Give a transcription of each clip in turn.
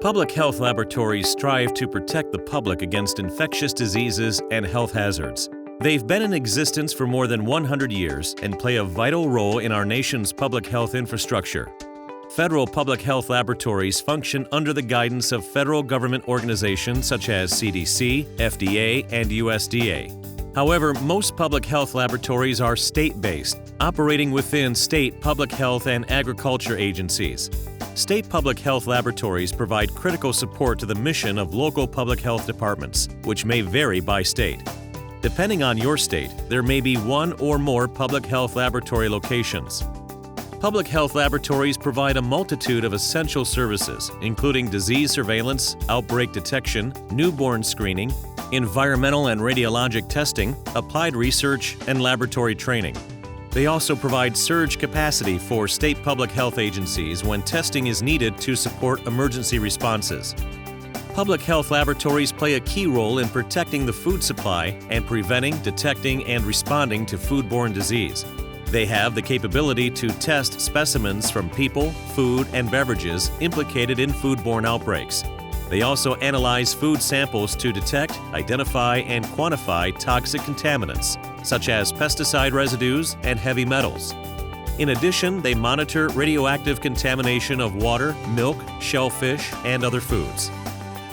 Public health laboratories strive to protect the public against infectious diseases and health hazards. They've been in existence for more than 100 years and play a vital role in our nation's public health infrastructure. Federal public health laboratories function under the guidance of federal government organizations such as CDC, FDA, and USDA. However, most public health laboratories are state-based, operating within state public health and agriculture agencies. State public health laboratories provide critical support to the mission of local public health departments, which may vary by state. Depending on your state, there may be one or more public health laboratory locations. Public health laboratories provide a multitude of essential services, including disease surveillance, outbreak detection, newborn screening, environmental and radiologic testing, applied research, and laboratory training. They also provide surge capacity for state public health agencies when testing is needed to support emergency responses. Public health laboratories play a key role in protecting the food supply and preventing, detecting, and responding to foodborne disease. They have the capability to test specimens from people, food, and beverages implicated in foodborne outbreaks. They also analyze food samples to detect, identify, and quantify toxic contaminants, such as pesticide residues and heavy metals. In addition, they monitor radioactive contamination of water, milk, shellfish, and other foods.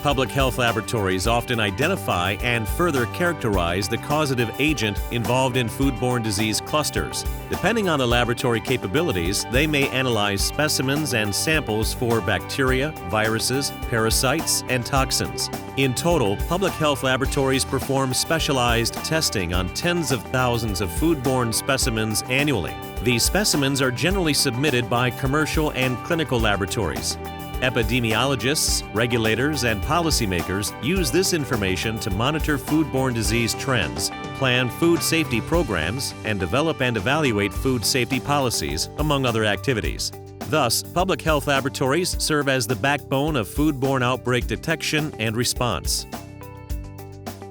Public health laboratories often identify and further characterize the causative agent involved in foodborne disease clusters. Depending on the laboratory capabilities, they may analyze specimens and samples for bacteria, viruses, parasites, and toxins. In total, public health laboratories perform specialized testing on tens of thousands of foodborne specimens annually. These specimens are generally submitted by commercial and clinical laboratories. Epidemiologists, regulators, and policymakers use this information to monitor foodborne disease trends, plan food safety programs, and develop and evaluate food safety policies, among other activities. Thus, public health laboratories serve as the backbone of foodborne outbreak detection and response.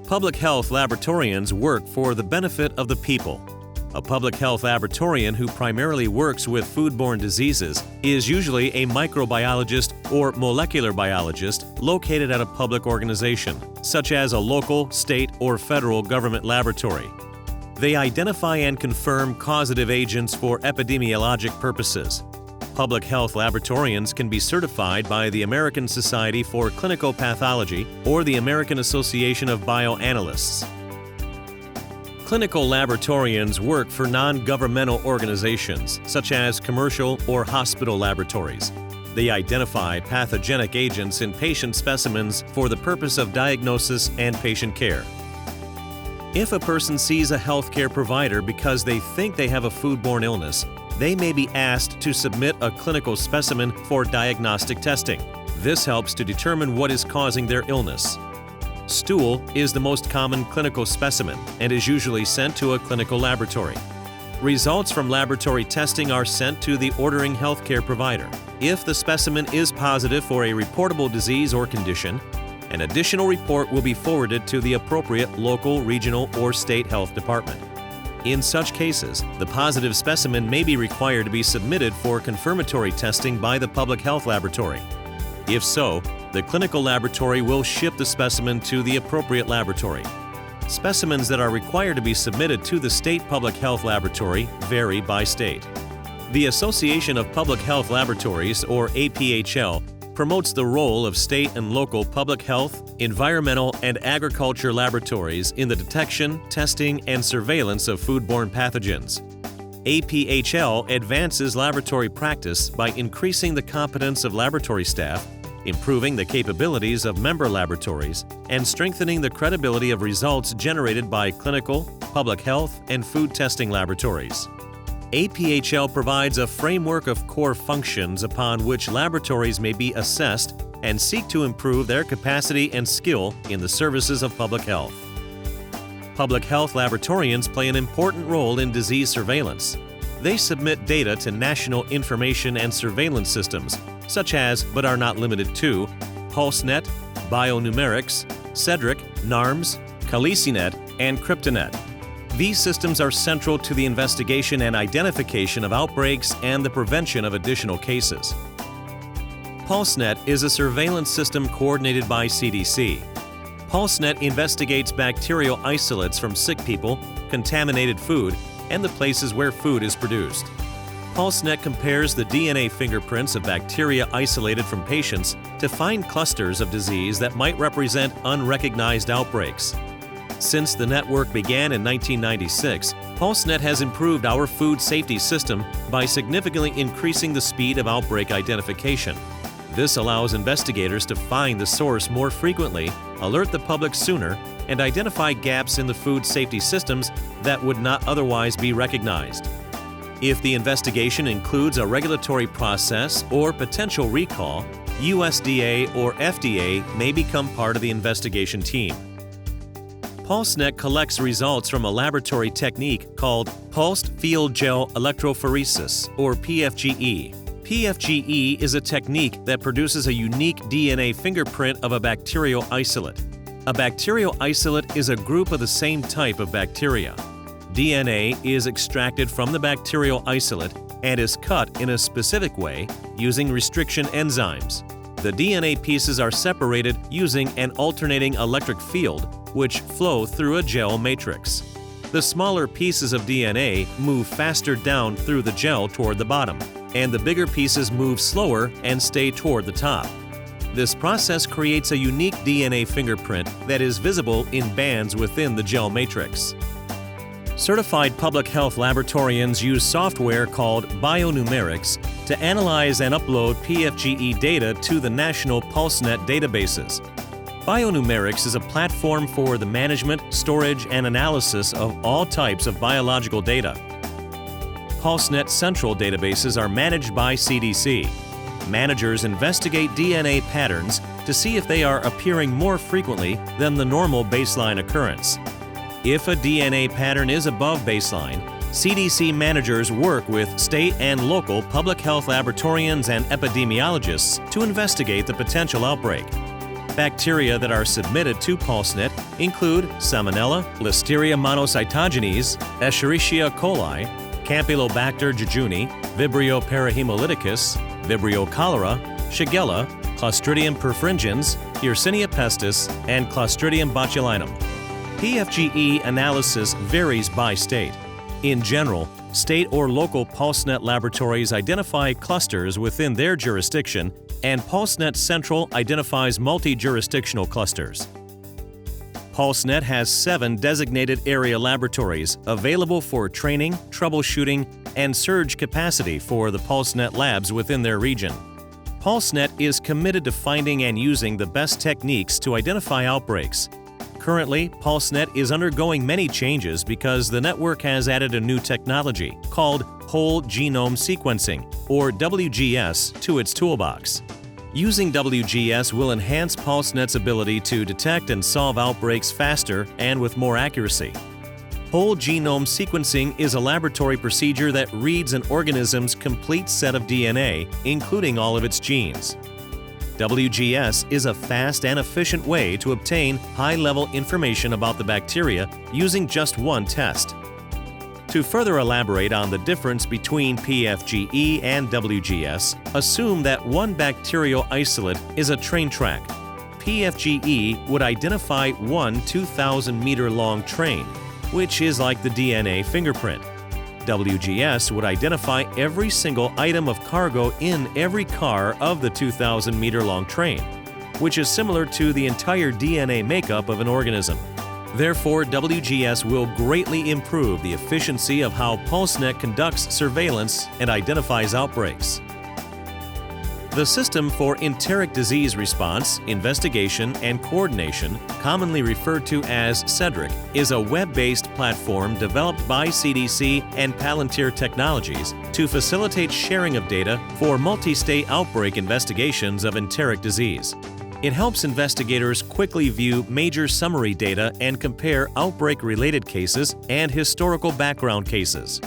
Public health laboratorians work for the benefit of the people. A public health laboratorian who primarily works with foodborne diseases is usually a microbiologist or molecular biologist located at a public organization, such as a local, state, or federal government laboratory. They identify and confirm causative agents for epidemiologic purposes. Public health laboratorians can be certified by the American Society for Clinical Pathology or the American Association of Bioanalysts. Clinical laboratorians work for non-governmental organizations, such as commercial or hospital laboratories. They identify pathogenic agents in patient specimens for the purpose of diagnosis and patient care. If a person sees a healthcare provider because they think they have a foodborne illness, they may be asked to submit a clinical specimen for diagnostic testing. This helps to determine what is causing their illness. Stool is the most common clinical specimen and is usually sent to a clinical laboratory. Results from laboratory testing are sent to the ordering healthcare provider. If the specimen is positive for a reportable disease or condition, an additional report will be forwarded to the appropriate local, regional, or state health department. In such cases, the positive specimen may be required to be submitted for confirmatory testing by the public health laboratory. If so, the clinical laboratory will ship the specimen to the appropriate laboratory. Specimens that are required to be submitted to the state public health laboratory vary by state. The Association of Public Health Laboratories, or APHL, promotes the role of state and local public health, environmental, and agriculture laboratories in the detection, testing, and surveillance of foodborne pathogens. APHL advances laboratory practice by increasing the competence of laboratory staff, improving the capabilities of member laboratories, and strengthening the credibility of results generated by clinical, public health, and food testing laboratories. APHL provides a framework of core functions upon which laboratories may be assessed and seek to improve their capacity and skill in the services of public health. Public health laboratorians play an important role in disease surveillance. They submit data to national information and surveillance systems, such as, but are not limited to, PulseNet, Bionumerics, CEDRIC, NARMS, CaliciNet, and CryptoNet. These systems are central to the investigation and identification of outbreaks and the prevention of additional cases. PulseNet is a surveillance system coordinated by CDC. PulseNet investigates bacterial isolates from sick people, contaminated food, and the places where food is produced. PulseNet compares the DNA fingerprints of bacteria isolated from patients to find clusters of disease that might represent unrecognized outbreaks. Since the network began in 1996, PulseNet has improved our food safety system by significantly increasing the speed of outbreak identification. This allows investigators to find the source more frequently, alert the public sooner, and identify gaps in the food safety systems that would not otherwise be recognized. If the investigation includes a regulatory process or potential recall, USDA or FDA may become part of the investigation team. PulseNet collects results from a laboratory technique called Pulsed Field Gel Electrophoresis, or PFGE. PFGE is a technique that produces a unique DNA fingerprint of a bacterial isolate. A bacterial isolate is a group of the same type of bacteria. DNA is extracted from the bacterial isolate and is cut in a specific way using restriction enzymes. The DNA pieces are separated using an alternating electric field, which flow through a gel matrix. The smaller pieces of DNA move faster down through the gel toward the bottom, and the bigger pieces move slower and stay toward the top. This process creates a unique DNA fingerprint that is visible in bands within the gel matrix. Certified public health laboratorians use software called bionumerics to analyze and upload PFGE data to the national PulseNet databases. Bionumerics is a platform for the management, storage, and analysis of all types of biological data. PulseNet central databases are managed by CDC. Managers investigate DNA patterns to see if they are appearing more frequently than the normal baseline occurrence. If a DNA pattern is above baseline, CDC managers work with state and local public health laboratorians and epidemiologists to investigate the potential outbreak. Bacteria that are submitted to PulseNet include Salmonella, Listeria monocytogenes, Escherichia coli, Campylobacter jejuni, Vibrio parahemolyticus, Vibrio cholera, Shigella, Clostridium perfringens, Yersinia pestis, and Clostridium botulinum. PFGE analysis varies by state. In general, state or local PulseNet laboratories identify clusters within their jurisdiction, and PulseNet Central identifies multi-jurisdictional clusters. PulseNet has 7 designated area laboratories available for training, troubleshooting, and surge capacity for the PulseNet labs within their region. PulseNet is committed to finding and using the best techniques to identify outbreaks. Currently, PulseNet is undergoing many changes because the network has added a new technology called Whole Genome Sequencing, or WGS, to its toolbox. Using WGS will enhance PulseNet's ability to detect and solve outbreaks faster and with more accuracy. Whole genome sequencing is a laboratory procedure that reads an organism's complete set of DNA, including all of its genes. WGS is a fast and efficient way to obtain high-level information about the bacteria using just one test. To further elaborate on the difference between PFGE and WGS, assume that one bacterial isolate is a train track. PFGE would identify one 2,000-meter-long train, which is like the DNA fingerprint. WGS would identify every single item of cargo in every car of the 2,000-meter-long train, which is similar to the entire DNA makeup of an organism. Therefore, WGS will greatly improve the efficiency of how PulseNet conducts surveillance and identifies outbreaks. The System for Enteric Disease Response, Investigation, and Coordination, commonly referred to as CEDRIC, is a web-based platform developed by CDC and Palantir Technologies to facilitate sharing of data for multi-state outbreak investigations of enteric disease. It helps investigators quickly view major summary data and compare outbreak-related cases and historical background cases.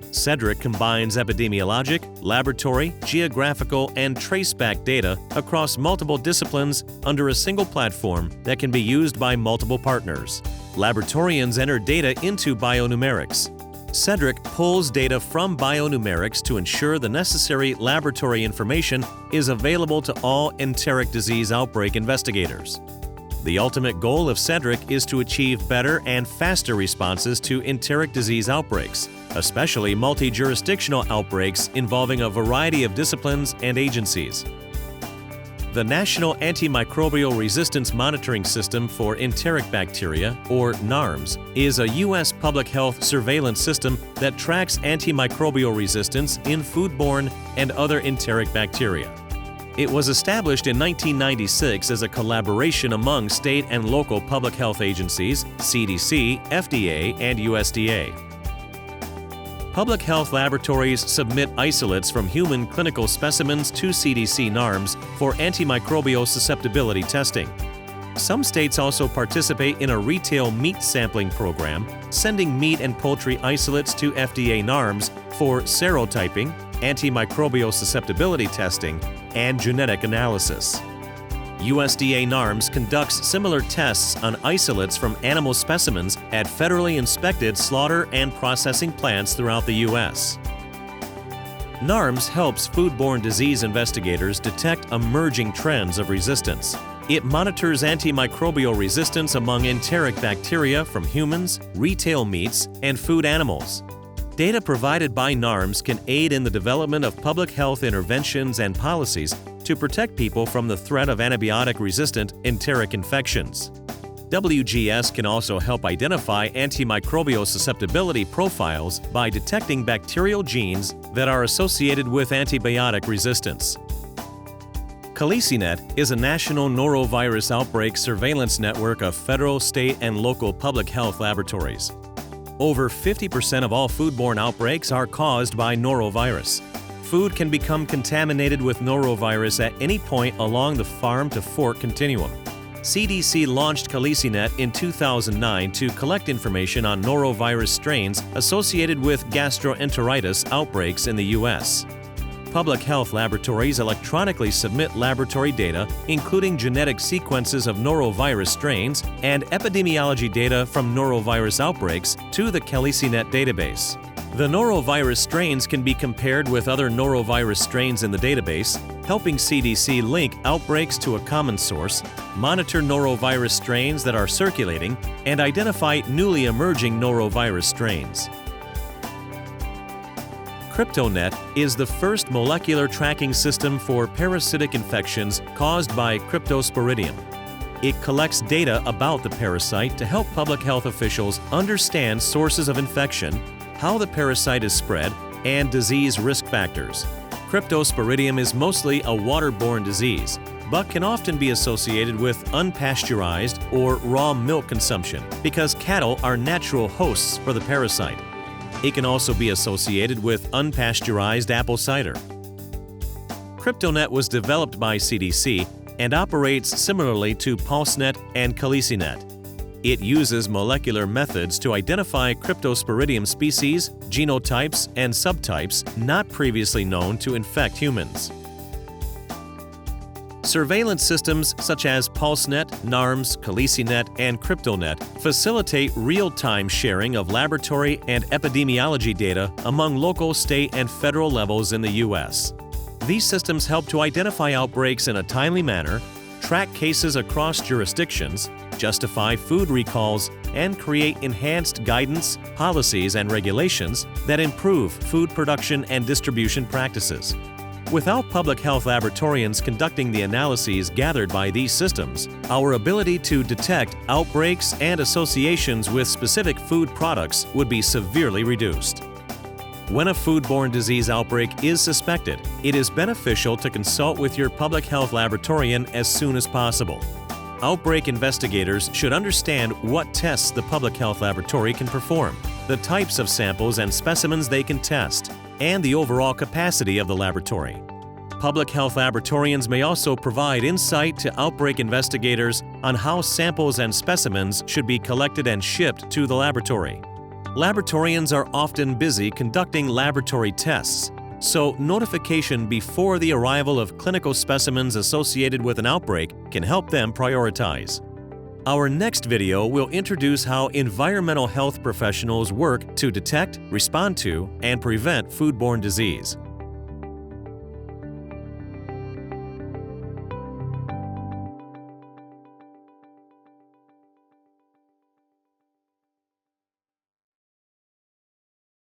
CEDRIC combines epidemiologic, laboratory, geographical, and traceback data across multiple disciplines under a single platform that can be used by multiple partners. Laboratorians enter data into bionumerics. CEDRIC pulls data from bionumerics to ensure the necessary laboratory information is available to all enteric disease outbreak investigators. The ultimate goal of CEDRIC is to achieve better and faster responses to enteric disease outbreaks, especially multi-jurisdictional outbreaks involving a variety of disciplines and agencies. The National Antimicrobial Resistance Monitoring System for Enteric Bacteria, or NARMS, is a U.S. public health surveillance system that tracks antimicrobial resistance in foodborne and other enteric bacteria. It was established in 1996 as a collaboration among state and local public health agencies, CDC, FDA, and USDA. Public health laboratories submit isolates from human clinical specimens to CDC NARMS for antimicrobial susceptibility testing. Some states also participate in a retail meat sampling program, sending meat and poultry isolates to FDA NARMS for serotyping, antimicrobial susceptibility testing, and genetic analysis. USDA NARMS conducts similar tests on isolates from animal specimens at federally inspected slaughter and processing plants throughout the U.S. NARMS helps foodborne disease investigators detect emerging trends of resistance. It monitors antimicrobial resistance among enteric bacteria from humans, retail meats, and food animals. Data provided by NARMS can aid in the development of public health interventions and policies to protect people from the threat of antibiotic-resistant enteric infections. WGS can also help identify antimicrobial susceptibility profiles by detecting bacterial genes that are associated with antibiotic resistance. CaliciNet is a national norovirus outbreak surveillance network of federal, state, and local public health laboratories. Over 50% of all foodborne outbreaks are caused by norovirus. Food can become contaminated with norovirus at any point along the farm-to-fork continuum. CDC launched CaliciNet in 2009 to collect information on norovirus strains associated with gastroenteritis outbreaks in the U.S. Public health laboratories electronically submit laboratory data, including genetic sequences of norovirus strains and epidemiology data from norovirus outbreaks, to the CaliciNet database. The norovirus strains can be compared with other norovirus strains in the database, helping CDC link outbreaks to a common source, monitor norovirus strains that are circulating, and identify newly emerging norovirus strains. CryptoNet is the first molecular tracking system for parasitic infections caused by Cryptosporidium. It collects data about the parasite to help public health officials understand sources of infection, how the parasite is spread, and disease risk factors. Cryptosporidium is mostly a waterborne disease, but can often be associated with unpasteurized or raw milk consumption because cattle are natural hosts for the parasite. It can also be associated with unpasteurized apple cider. CryptoNet was developed by CDC and operates similarly to PulseNet and CaliciNet. It uses molecular methods to identify Cryptosporidium species, genotypes, and subtypes not previously known to infect humans. Surveillance systems such as PulseNet, NARMS, CaliciNet, and CryptoNet facilitate real-time sharing of laboratory and epidemiology data among local, state, and federal levels in the U.S. These systems help to identify outbreaks in a timely manner, track cases across jurisdictions, justify food recalls, and create enhanced guidance, policies, and regulations that improve food production and distribution practices. Without public health laboratorians conducting the analyses gathered by these systems, our ability to detect outbreaks and associations with specific food products would be severely reduced. When a foodborne disease outbreak is suspected, it is beneficial to consult with your public health laboratorian as soon as possible. Outbreak investigators should understand what tests the public health laboratory can perform, the types of samples and specimens they can test, and the overall capacity of the laboratory. Public health laboratorians may also provide insight to outbreak investigators on how samples and specimens should be collected and shipped to the laboratory. Laboratorians are often busy conducting laboratory tests, so notification before the arrival of clinical specimens associated with an outbreak can help them prioritize. Our next video will introduce how environmental health professionals work to detect, respond to, and prevent foodborne disease.